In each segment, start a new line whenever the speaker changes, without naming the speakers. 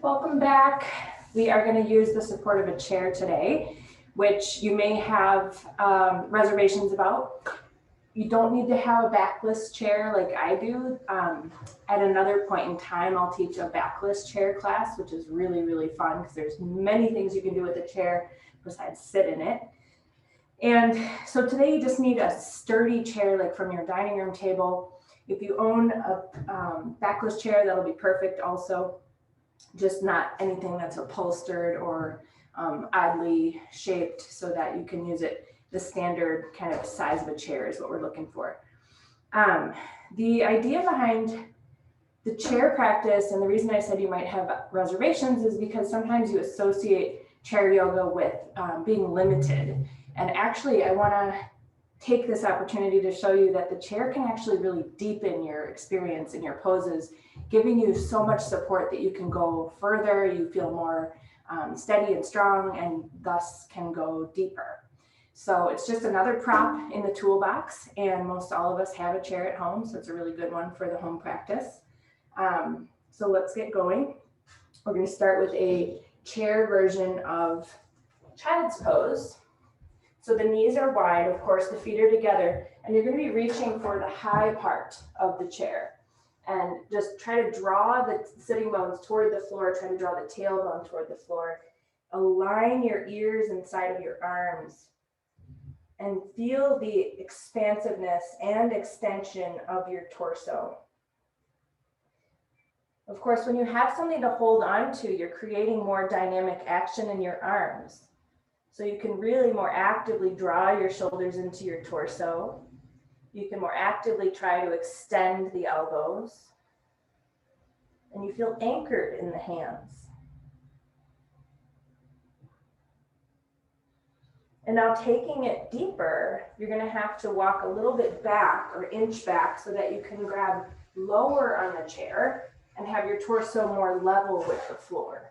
Welcome back. We are going to use the support of a chair today, which you may have reservations about. You don't need to have a backless chair like I do. At another point in time, I'll teach a backless chair class, which is really, really fun because there's many things you can do with a chair besides sit in it. And so today you just need a sturdy chair like from your dining room table. If you own a backless chair, that'll be perfect also. Just not anything that's upholstered or oddly shaped so that you can use it. The standard kind of size of a chair is what we're looking for. The idea behind the chair practice, and the reason I said you might have reservations, is because sometimes you associate chair yoga with being limited. And actually, I want to take this opportunity to show you that the chair can actually really deepen your experience in your poses, giving you so much support that you can go further, you feel more steady and strong, and thus can go deeper. So it's just another prop in the toolbox, and most all of us have a chair at home, so it's a really good one for the home practice. So let's get going. We're going to start with a chair version of child's pose. So the knees are wide, of course, the feet are together, and you're going to be reaching for the high part of the chair. And just try to draw the sitting bones toward the floor, try to draw the tailbone toward the floor. Align your ears inside of your arms and feel the expansiveness and extension of your torso. Of course, when you have something to hold on to, you're creating more dynamic action in your arms. So you can really more actively draw your shoulders into your torso. You can more actively try to extend the elbows. And you feel anchored in the hands. And now taking it deeper, you're going to have to walk a little bit back or inch back so that you can grab lower on the chair and have your torso more level with the floor.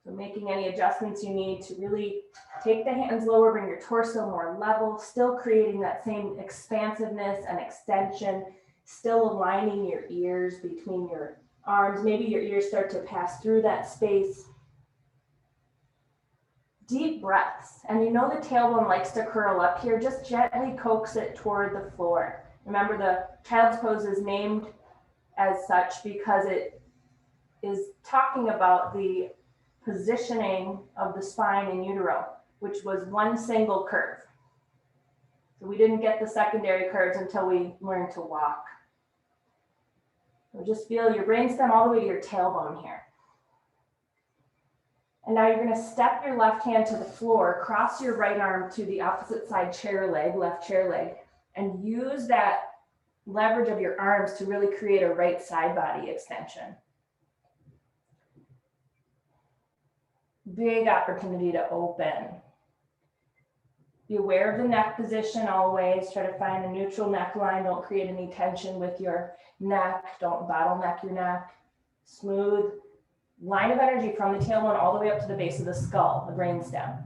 So making any adjustments you need to really take the hands lower, bring your torso more level, still creating that same expansiveness and extension, still aligning your ears between your arms. Maybe your ears start to pass through that space. Deep breaths. And you know the tailbone likes to curl up here. Just gently coax it toward the floor. Remember, the child's pose is named as such because it is talking about the positioning of the spine in utero, which was one single curve. So we didn't get the secondary curves until we learned to walk. So just feel your brainstem all the way to your tailbone here. And now you're going to step your left hand to the floor, cross your right arm to the opposite side chair leg, left chair leg, and use that leverage of your arms to really create a right side body extension. Big opportunity to open. Be aware of the neck position always. Try to find a neutral neckline. Don't create any tension with your neck. Don't bottleneck your neck. Smooth line of energy from the tailbone all the way up to the base of the skull, the brainstem.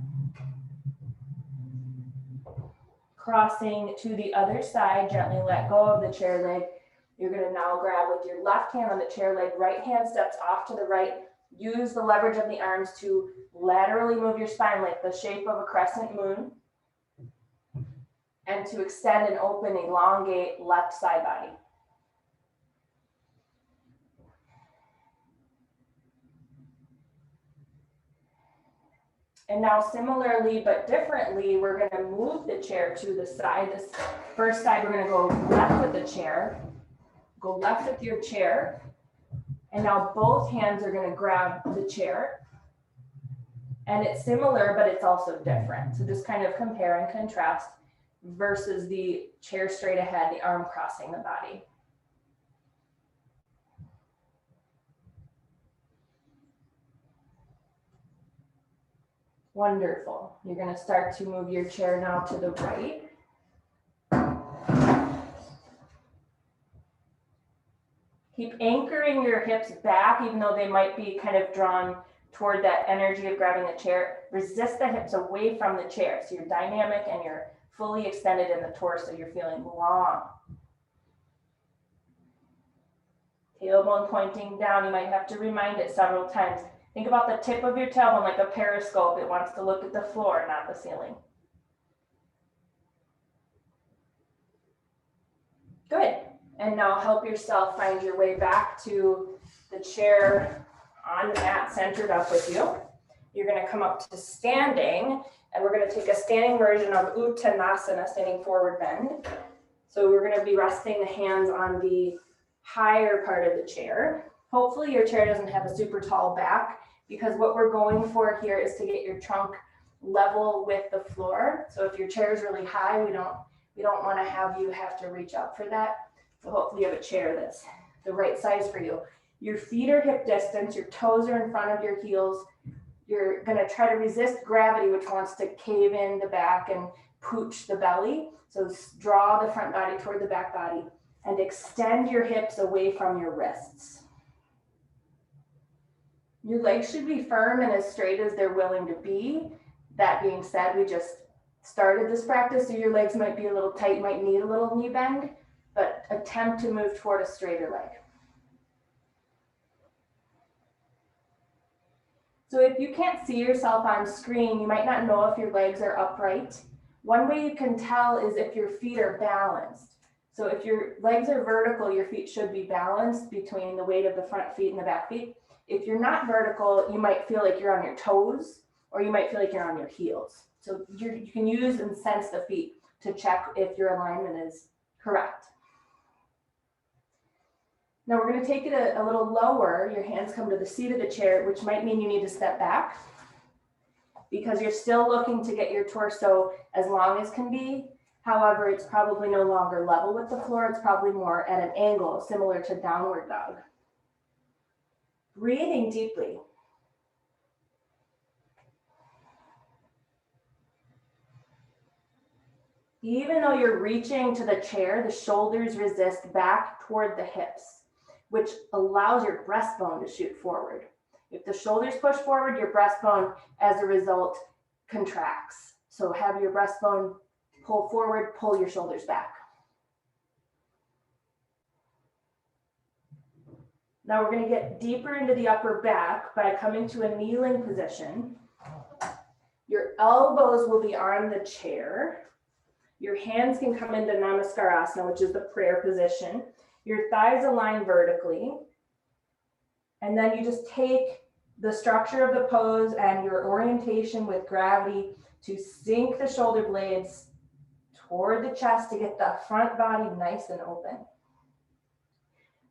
Crossing to the other side, gently let go of the chair leg. You're going to now grab with your left hand on the chair leg, right hand steps off to the right. Use the leverage of the arms to laterally move your spine like the shape of a crescent moon. And to extend and open, elongate left side body. And now similarly but differently, we're going to move the chair to the side. This first side, we're going to go left with the chair. Go left with your chair. And now both hands are going to grab the chair. And it's similar, but it's also different. So just kind of compare and contrast versus the chair straight ahead, the arm crossing the body. Wonderful. You're going to start to move your chair now to the right. Keep anchoring your hips back, even though they might be kind of drawn toward that energy of grabbing the chair. Resist the hips away from the chair. So you're dynamic and you're fully extended in the torso. You're feeling long. Tailbone pointing down. You might have to remind it several times. Think about the tip of your tailbone like a periscope. It wants to look at the floor, not the ceiling. Good. And now help yourself find your way back to the chair on the mat centered up with you. You're going to come up to standing, and we're going to take a standing version of Uttanasana, standing forward bend. So we're going to be resting the hands on the higher part of the chair. Hopefully your chair doesn't have a super tall back, because what we're going for here is to get your trunk level with the floor. So if your chair is really high, we don't want to have you have to reach up for that. So hopefully you have a chair that's the right size for you. Your feet are hip distance, your toes are in front of your heels. You're going to try to resist gravity, which wants to cave in the back and pooch the belly. So draw the front body toward the back body and extend your hips away from your wrists. Your legs should be firm and as straight as they're willing to be. That being said, we just started this practice, so your legs might be a little tight, you might need a little knee bend, but attempt to move toward a straighter leg. So if you can't see yourself on screen, you might not know if your legs are upright. One way you can tell is if your feet are balanced. So if your legs are vertical, your feet should be balanced between the weight of the front feet and the back feet. If you're not vertical, you might feel like you're on your toes, or you might feel like you're on your heels. So you can use and sense the feet to check if your alignment is correct. Now we're going to take it a little lower. Your hands come to the seat of the chair, which might mean you need to step back because you're still looking to get your torso as long as can be. However, it's probably no longer level with the floor. It's probably more at an angle, similar to downward dog. Breathing deeply. Even though you're reaching to the chair, the shoulders resist back toward the hips, which allows your breastbone to shoot forward. If the shoulders push forward, your breastbone, as a result, contracts. So have your breastbone pull forward, pull your shoulders back. Now we're going to get deeper into the upper back by coming to a kneeling position. Your elbows will be on the chair. Your hands can come into Namaskarasana, which is the prayer position. Your thighs align vertically. And then you just take the structure of the pose and your orientation with gravity to sink the shoulder blades toward the chest to get the front body nice and open.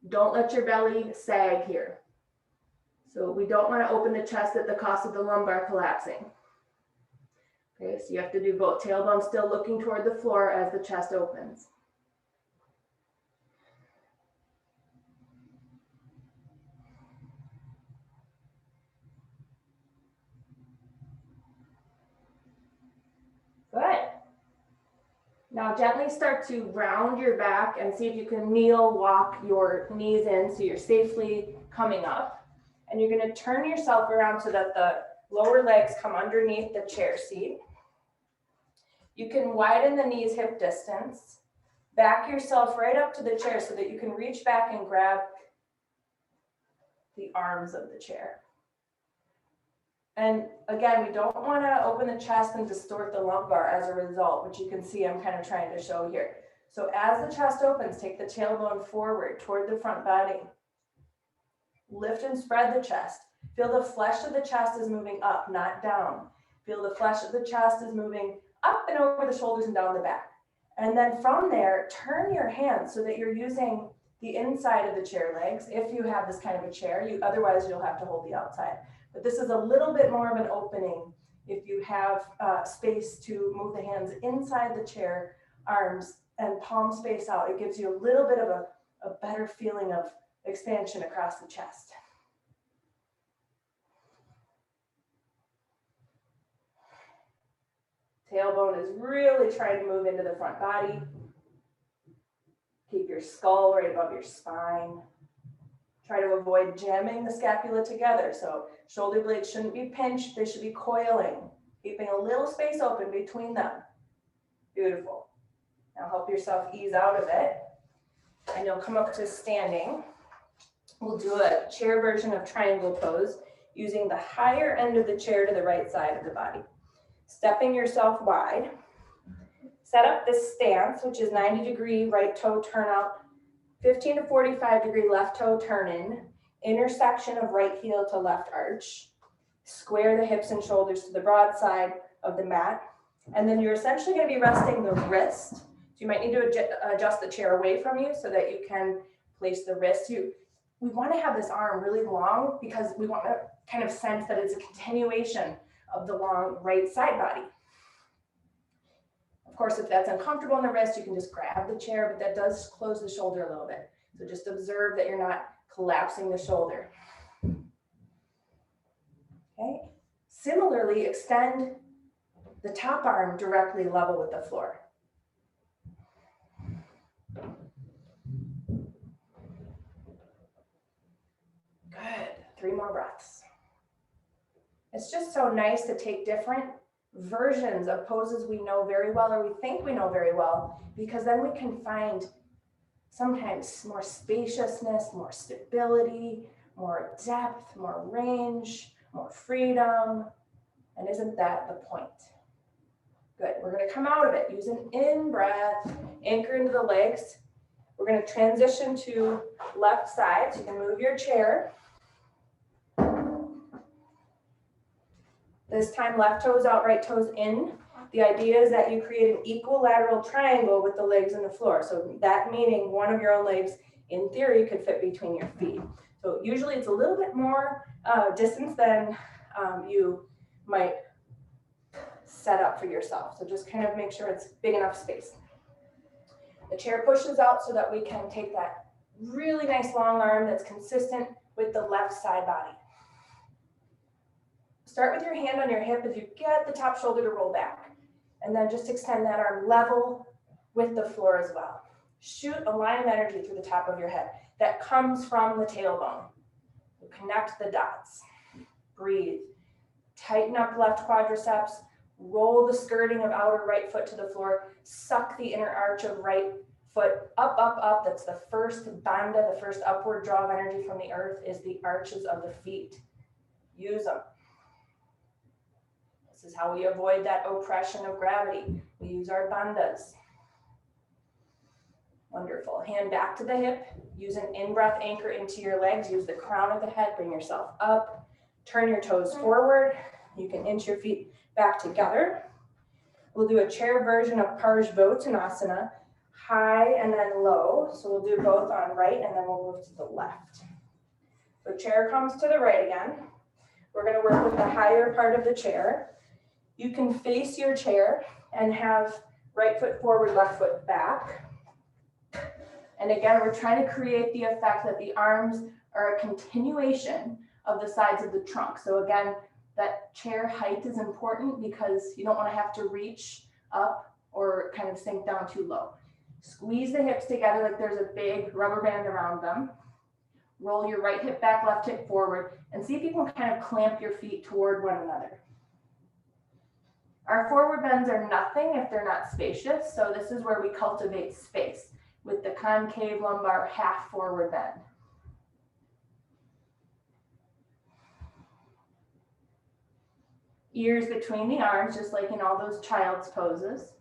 Don't let your belly sag here. So we don't want to open the chest at the cost of the lumbar collapsing. Okay, so you have to do both. Tailbone still looking toward the floor as the chest opens. Good. Now gently start to round your back and see if you can kneel, walk your knees in so you're safely coming up. And you're going to turn yourself around so that the lower legs come underneath the chair seat. You can widen the knees hip distance. Back yourself right up to the chair so that you can reach back and grab the arms of the chair. And again, we don't want to open the chest and distort the lumbar as a result, which you can see I'm kind of trying to show here. So as the chest opens, take the tailbone forward toward the front body. Lift and spread the chest. Feel the flesh of the chest is moving up, not down. Feel the flesh of the chest is moving up and over the shoulders and down the back. And then from there, turn your hands so that you're using the inside of the chair legs. If you have this kind of a chair, otherwise you'll have to hold the outside. But this is a little bit more of an opening if you have space to move the hands inside the chair, arms and palm space out. It gives you a little bit of a better feeling of expansion across the chest. Tailbone is really trying to move into the front body. Keep your skull right above your spine. Try to avoid jamming the scapula together. So shoulder blades shouldn't be pinched, they should be coiling, keeping a little space open between them. Beautiful. Now help yourself ease out of it. And you'll come up to standing. We'll do a chair version of triangle pose using the higher end of the chair to the right side of the body. Stepping yourself wide. Set up this stance, which is 90-degree right toe turn out, 15 to 45-degree left toe turn in, intersection of right heel to left arch. Square the hips and shoulders to the broad side of the mat. And then you're essentially going to be resting the wrist. So you might need to adjust the chair away from you so that you can place the wrist. We want to have this arm really long because we want to kind of sense that it's a continuation of the long right side body. Of course, if that's uncomfortable in the wrist, you can just grab the chair, but that does close the shoulder a little bit. So just observe that you're not collapsing the shoulder. Okay. Similarly, extend the top arm directly level with the floor. Good. 3 more breaths. It's just so nice to take different versions of poses we know very well or we think we know very well, because then we can find sometimes more spaciousness, more stability, more depth, more range, more freedom. And isn't that the point? Good. We're going to come out of it. Use an in breath, anchor into the legs. We're going to transition to left side. So you can move your chair. This time, left toes out, right toes in. The idea is that you create an equilateral triangle with the legs in the floor. So that meaning one of your own legs, in theory, could fit between your feet. So usually it's a little bit more distance than you might set up for yourself. So just kind of make sure it's big enough space. The chair pushes out so that we can take that really nice long arm that's consistent with the left side body. Start with your hand on your hip as you get the top shoulder to roll back. And then just extend that arm level with the floor as well. Shoot a line of energy through the top of your head that comes from the tailbone. Connect the dots. Breathe. Tighten up left quadriceps. Roll the skirting of outer right foot to the floor. Suck the inner arch of right foot up, up, up. That's the first bandha, the first upward draw of energy from the earth is the arches of the feet. Use them. This is how we avoid that oppression of gravity. We use our bandhas. Wonderful. Hand back to the hip. Use an in-breath anchor into your legs. Use the crown of the head. Bring yourself up. Turn your toes forward. You can inch your feet back together. We'll do a chair version of Parsvottanasana, high and then low. So we'll do both on right and then we'll move to the left. So chair comes to the right again. We're going to work with the higher part of the chair. You can face your chair and have right foot forward, left foot back. And again, we're trying to create the effect that the arms are a continuation of the sides of the trunk. So again, that chair height is important because you don't want to have to reach up or kind of sink down too low. Squeeze the hips together like there's a big rubber band around them. Roll your right hip back, left hip forward, and see if you can kind of clamp your feet toward one another. Our forward bends are nothing if they're not spacious, so this is where we cultivate space with the concave lumbar half forward bend. Ears between the arms, just like in all those child's poses.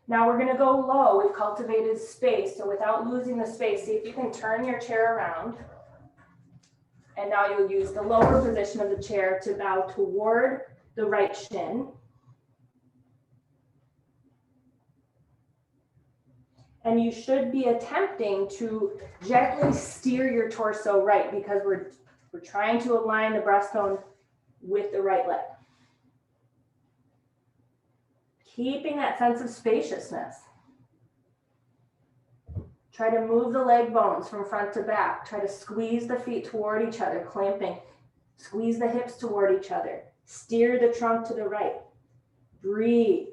Now we're going to go low. We've cultivated space, so without losing the space, see if you can turn your chair around. And now you'll use the lower position of the chair to bow toward the right shin. And you should be attempting to gently steer your torso right because we're trying to align the breastbone with the right leg. Keeping that sense of spaciousness. Try to move the leg bones from front to back. Try to squeeze the feet toward each other, clamping. Squeeze the hips toward each other. Steer the trunk to the right. Breathe.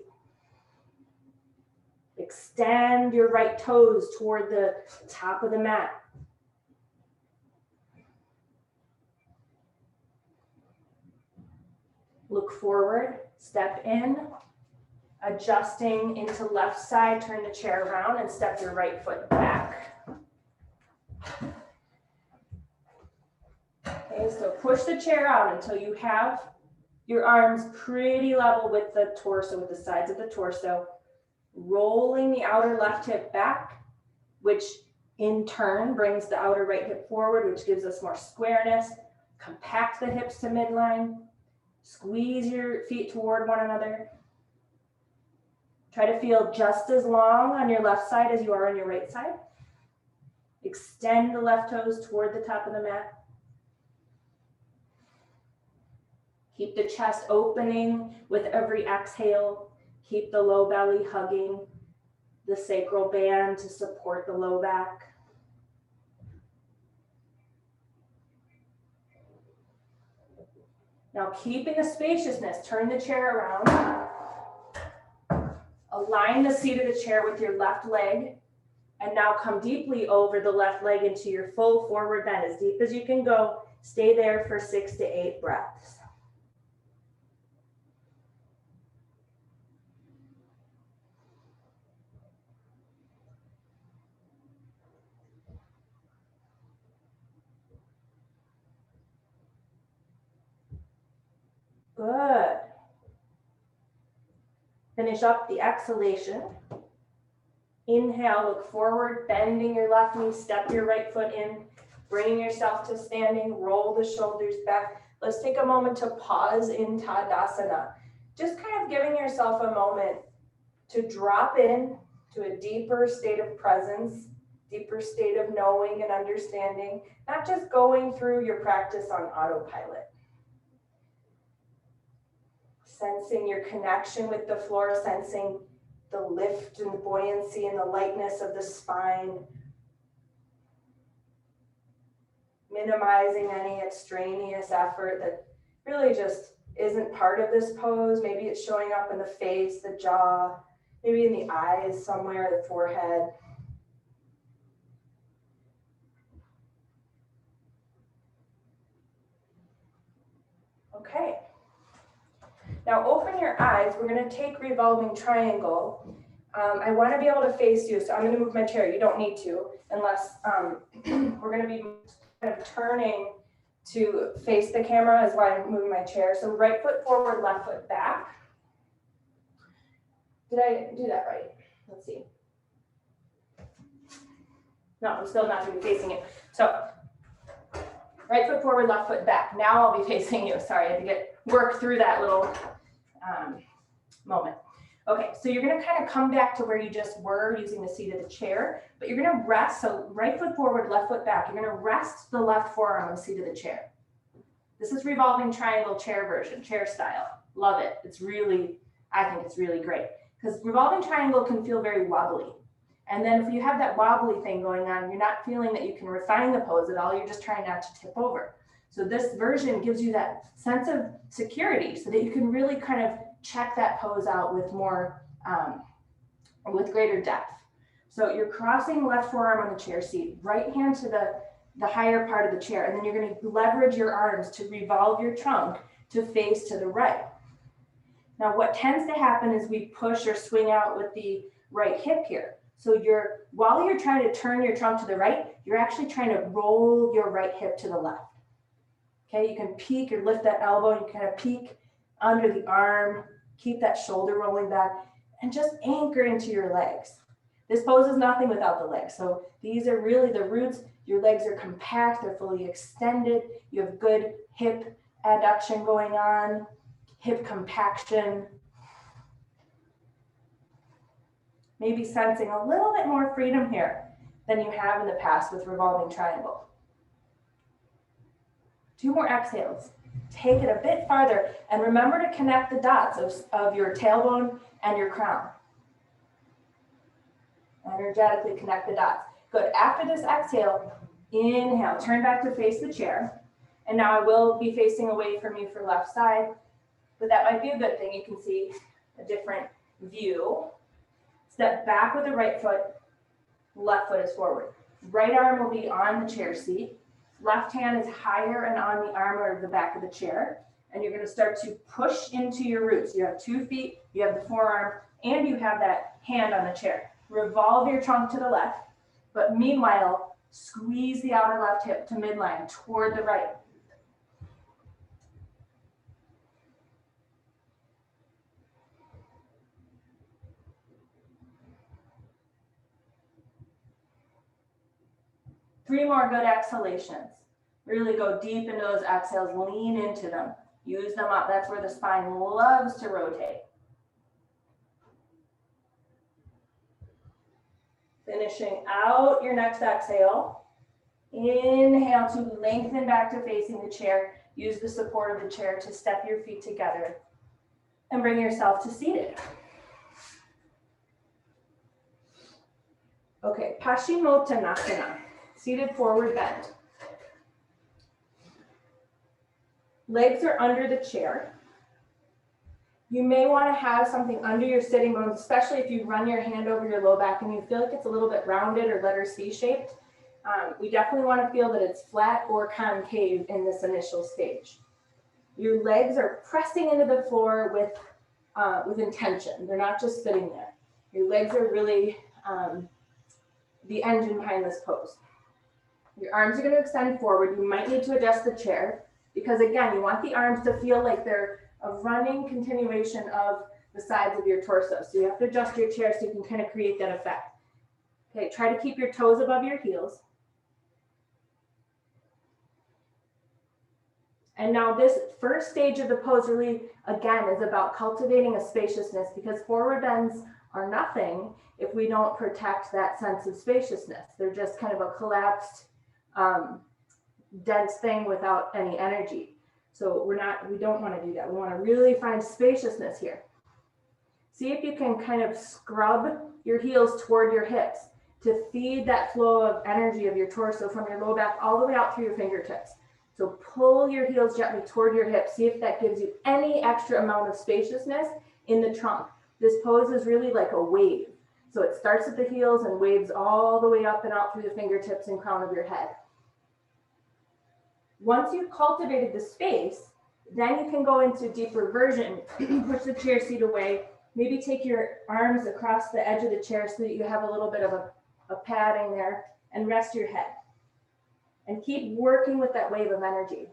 Extend your right toes toward the top of the mat. Look forward, step in, adjusting into left side, turn the chair around and step your right foot back. Okay, so push the chair out until you have your arms pretty level with the torso, with the sides of the torso, rolling the outer left hip back, which in turn brings the outer right hip forward, which gives us more squareness. Compact the hips to midline, squeeze your feet toward one another. Try to feel just as long on your left side as you are on your right side. Extend the left toes toward the top of the mat. Keep the chest opening with every exhale. Keep the low belly hugging the sacral band to support the low back. Now, keeping the spaciousness, turn the chair around. Align the seat of the chair with your left leg. And now come deeply over the left leg into your full forward bend, as deep as you can go. Stay there for 6 to 8 breaths. Good. Finish up the exhalation. Inhale, look forward, bending your left knee, step your right foot in, bringing yourself to standing, roll the shoulders back. Let's take a moment to pause in Tadasana. Just kind of giving yourself a moment to drop in to a deeper state of presence, deeper state of knowing and understanding, not just going through your practice on autopilot. Sensing your connection with the floor, sensing the lift and buoyancy and the lightness of the spine. Minimizing any extraneous effort that really just isn't part of this pose. Maybe it's showing up in the face, the jaw, maybe in the eyes somewhere, the forehead. Okay. Now open your eyes. We're going to take revolving triangle. I want to be able to face you, so I'm going to move my chair. You don't need to, unless we're going to be kind of turning to face the camera is why I'm moving my chair. So right foot forward, left foot back. Did I do that right? Let's see. No, I'm still not going to be facing you. So right foot forward, left foot back. Now I'll be facing you. Sorry, I had to work through that little moment. Okay, so you're going to kind of come back to where you just were using the seat of the chair, but you're going to rest. So right foot forward, left foot back. You're going to rest the left forearm on the seat of the chair. This is revolving triangle chair version, chair style. Love it. It's really, I think it's really great because revolving triangle can feel very wobbly. And then if you have that wobbly thing going on, you're not feeling that you can refine the pose at all. You're just trying not to tip over. So this version gives you that sense of security so that you can really kind of check that pose out with more, with greater depth. So you're crossing left forearm on the chair seat, right hand to the higher part of the chair, and then you're going to leverage your arms to revolve your trunk to face to the right. Now what tends to happen is we push or swing out with the right hip here. So while you're trying to turn your trunk to the right, you're actually trying to roll your right hip to the left. Okay, you can peek or lift that elbow, you kind of peek under the arm, keep that shoulder rolling back, and just anchor into your legs. This pose is nothing without the legs. So these are really the roots. Your legs are compact, they're fully extended. You have good hip adduction going on, hip compaction. Maybe sensing a little bit more freedom here than you have in the past with revolving triangle. 2 more exhales. Take it a bit farther and remember to connect the dots of your tailbone and your crown. Energetically connect the dots. Good. After this exhale, inhale, turn back to face the chair. And now I will be facing away from you for left side, but that might be a good thing. You can see a different view. Step back with the right foot, left foot is forward. Right arm will be on the chair seat. Left hand is higher and on the arm or the back of the chair. And you're gonna start to push into your roots. You have 2 feet, you have the forearm, and you have that hand on the chair. Revolve your trunk to the left, but meanwhile, squeeze the outer left hip to midline toward the right. Three more good exhalations. Really go deep into those exhales, lean into them, use them up. That's where the spine loves to rotate. Finishing out your next exhale. Inhale to lengthen back to facing the chair. Use the support of the chair to step your feet together and bring yourself to seated. Okay, Paschimottanasana, seated forward bend. Legs are under the chair. You may want to have something under your sitting bones, especially if you run your hand over your low back and you feel like it's a little bit rounded or letter C shaped. We definitely want to feel that it's flat or concave in this initial stage. Your legs are pressing into the floor with intention. They're not just sitting there. Your legs are really the engine behind this pose. Your arms are going to extend forward. You might need to adjust the chair because, again, you want the arms to feel like they're a running continuation of the sides of your torso. So you have to adjust your chair so you can kind of create that effect. Okay, try to keep your toes above your heels. And now this first stage of the pose really, again, is about cultivating a spaciousness because forward bends are nothing if we don't protect that sense of spaciousness. They're just kind of a collapsed, dense thing without any energy. So we don't want to do that. We want to really find spaciousness here. See if you can kind of scrub your heels toward your hips to feed that flow of energy of your torso from your low back all the way out through your fingertips. So pull your heels gently toward your hips. See if that gives you any extra amount of spaciousness in the trunk. This pose is really like a wave. So it starts at the heels and waves all the way up and out through the fingertips and crown of your head. Once you've cultivated the space, then you can go into deeper version. Push the chair seat away. Maybe take your arms across the edge of the chair so that you have a little bit of a padding there and rest your head. And keep working with that wave of energy.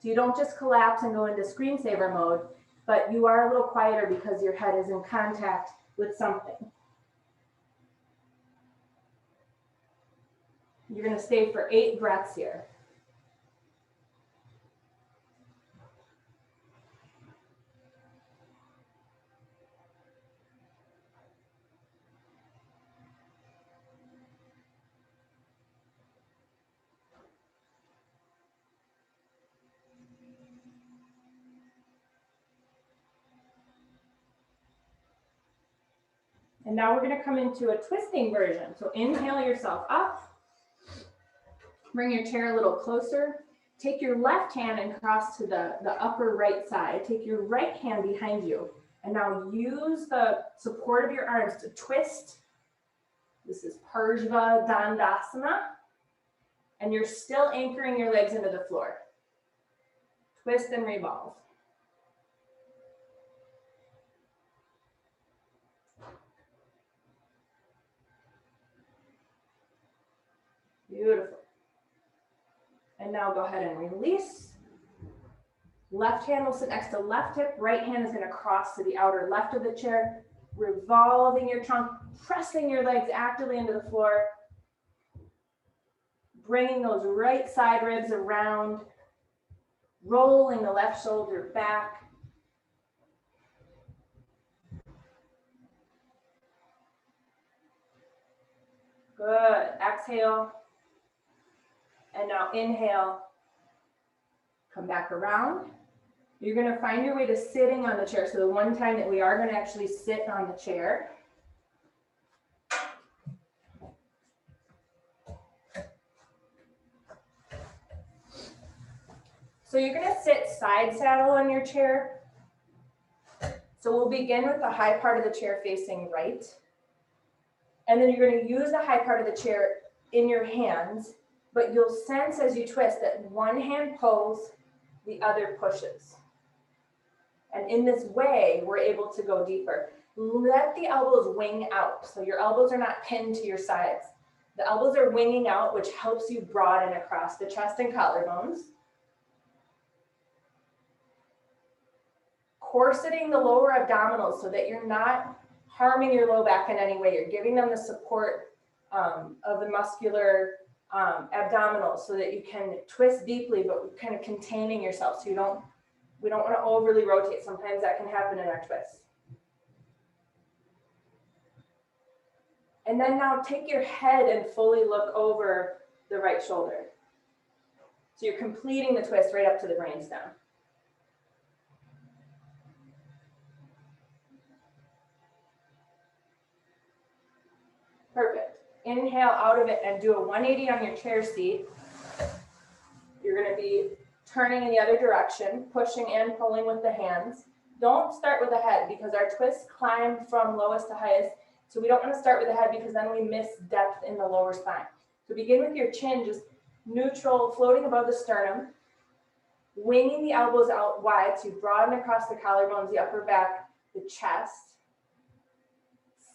So you don't just collapse and go into screensaver mode, but you are a little quieter because your head is in contact with something. You're going to stay for 8 breaths here. And now we're going to come into a twisting version. So inhale yourself up. Bring your chair a little closer. Take your left hand and cross to the upper right side. Take your right hand behind you. And now use the support of your arms to twist. This is Parsva Dandasana. And you're still anchoring your legs into the floor. Twist and revolve. Beautiful. And now go ahead and release. Left hand will sit next to left hip. Right hand is going to cross to the outer left of the chair, revolving your trunk, pressing your legs actively into the floor, bringing those right side ribs around, rolling the left shoulder back. Good. Exhale. And now inhale, come back around. You're going to find your way to sitting on the chair. So the one time that we are going to actually sit on the chair. So you're going to sit side saddle on your chair. So we'll begin with the high part of the chair facing right. And then you're going to use the high part of the chair in your hands. But you'll sense as you twist that one hand pulls, the other pushes. And in this way, we're able to go deeper. Let the elbows wing out. So your elbows are not pinned to your sides. The elbows are winging out, which helps you broaden across the chest and collarbones. Corseting the lower abdominals so that you're not harming your low back in any way. You're giving them the support of the muscular abdominals so that you can twist deeply, but kind of containing yourself. So we don't want to overly rotate. Sometimes that can happen in our twists. And then now take your head and fully look over the right shoulder. So you're completing the twist right up to the brainstem. Perfect. Inhale out of it and do a 180 on your chair seat. You're going to be turning in the other direction, pushing and pulling with the hands. Don't start with the head because our twists climb from lowest to highest. So we don't want to start with the head because then we miss depth in the lower spine. So begin with your chin, just neutral, floating above the sternum, winging the elbows out wide to broaden across the collarbones, the upper back, the chest.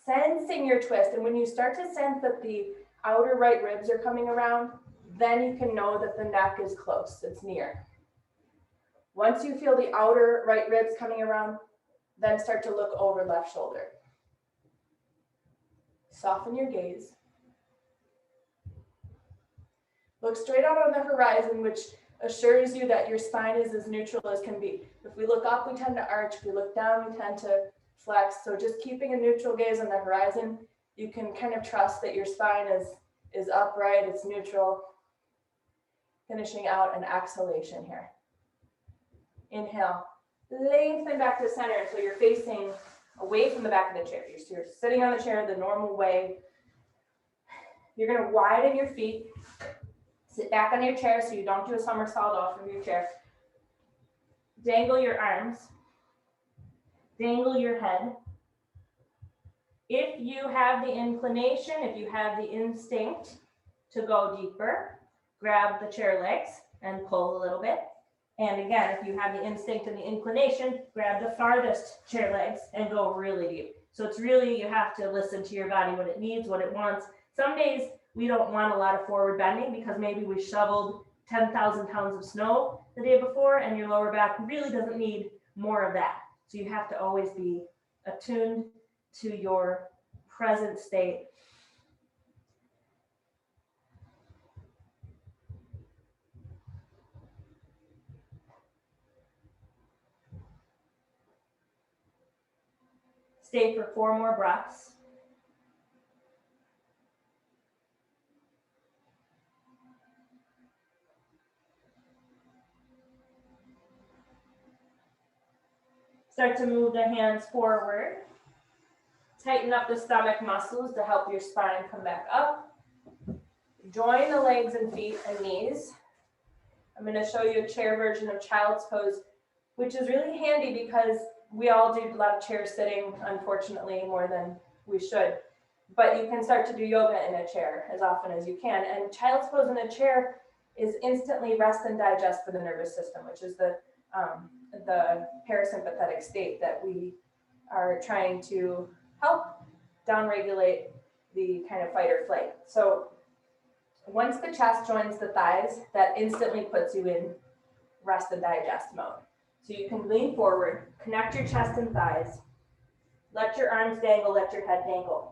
Sensing your twist. And when you start to sense that the outer right ribs are coming around, then you can know that the neck is close, it's near. Once you feel the outer right ribs coming around, then start to look over left shoulder. Soften your gaze. Look straight out on the horizon, which assures you that your spine is as neutral as can be. If we look up, we tend to arch. If we look down, we tend to flex. So just keeping a neutral gaze on the horizon, you can kind of trust that your spine is upright, it's neutral. Finishing out an exhalation here. Inhale, lengthen back to center until you're facing away from the back of the chair. You're sitting on the chair the normal way. You're going to widen your feet. Sit back on your chair so you don't do a somersault off of your chair. Dangle your arms. Dangle your head. If you have the inclination, if you have the instinct to go deeper, grab the chair legs and pull a little bit. And again, if you have the instinct and the inclination, grab the farthest chair legs and go really deep. So it's really, you have to listen to your body, what it needs, what it wants. Some days we don't want a lot of forward bending because maybe we shoveled 10,000 pounds of snow the day before and your lower back really doesn't need more of that. So you have to always be attuned to your present state. Stay for 4 more breaths. Start to move the hands forward. Tighten up the stomach muscles to help your spine come back up. Join the legs and feet and knees. I'm going to show you a chair version of child's pose, which is really handy because we all do a lot of chair sitting, unfortunately, more than we should. But you can start to do yoga in a chair as often as you can. And child's pose in a chair is instantly rest and digest for the nervous system, which is the parasympathetic state that we are trying to help downregulate the kind of fight or flight. So once the chest joins the thighs, that instantly puts you in rest and digest mode. So you can lean forward, connect your chest and thighs, let your arms dangle, let your head dangle.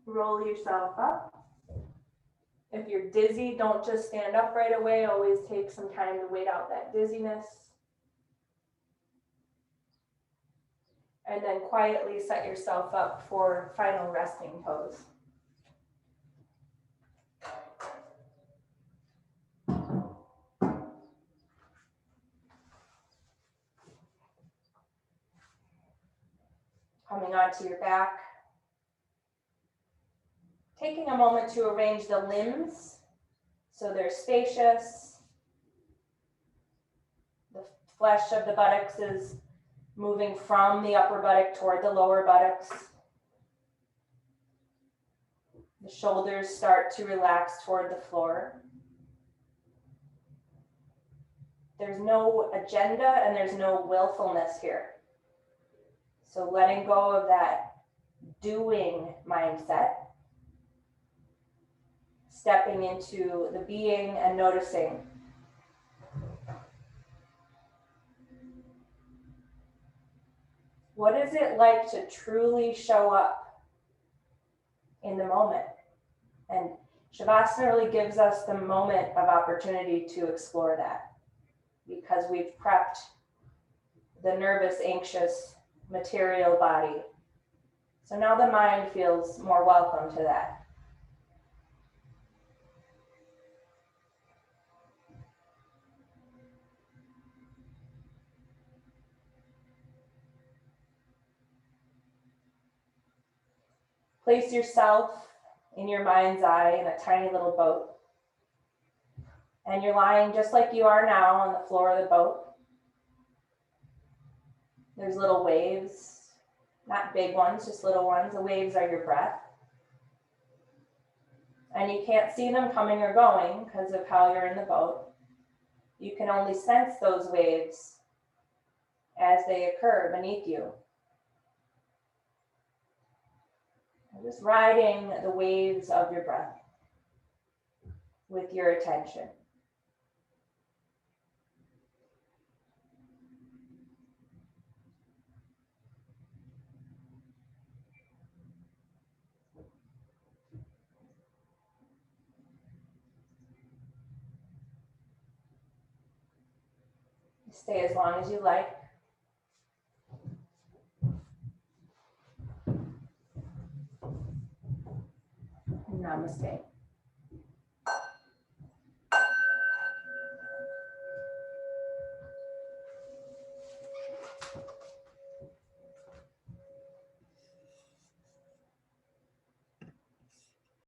Roll yourself up. If you're dizzy, don't just stand up right away. Always take some time to wait out that dizziness. And then quietly set yourself up for final resting pose. Coming onto your back. taking a moment to arrange the limbs so they're spacious. The flesh of the buttocks is moving from the upper buttock toward the lower buttocks. The shoulders start to relax toward the floor. There's no agenda and there's no willfulness here. So letting go of that doing mindset, stepping into the being and noticing. What is it like to truly show up in the moment? And Shavasana really gives us the moment of opportunity to explore that, because we've prepped the nervous, anxious, material body. So now the mind feels more welcome to that. Place yourself in your mind's eye in a tiny little boat. And you're lying just like you are now on the floor of the boat. There's little waves, not big ones, just little ones. The waves are your breath. And you can't see them coming or going because of how you're in the boat. You can only sense those waves as they occur beneath you. Just riding the waves of your breath with your attention. Stay as long as you like. Namaste.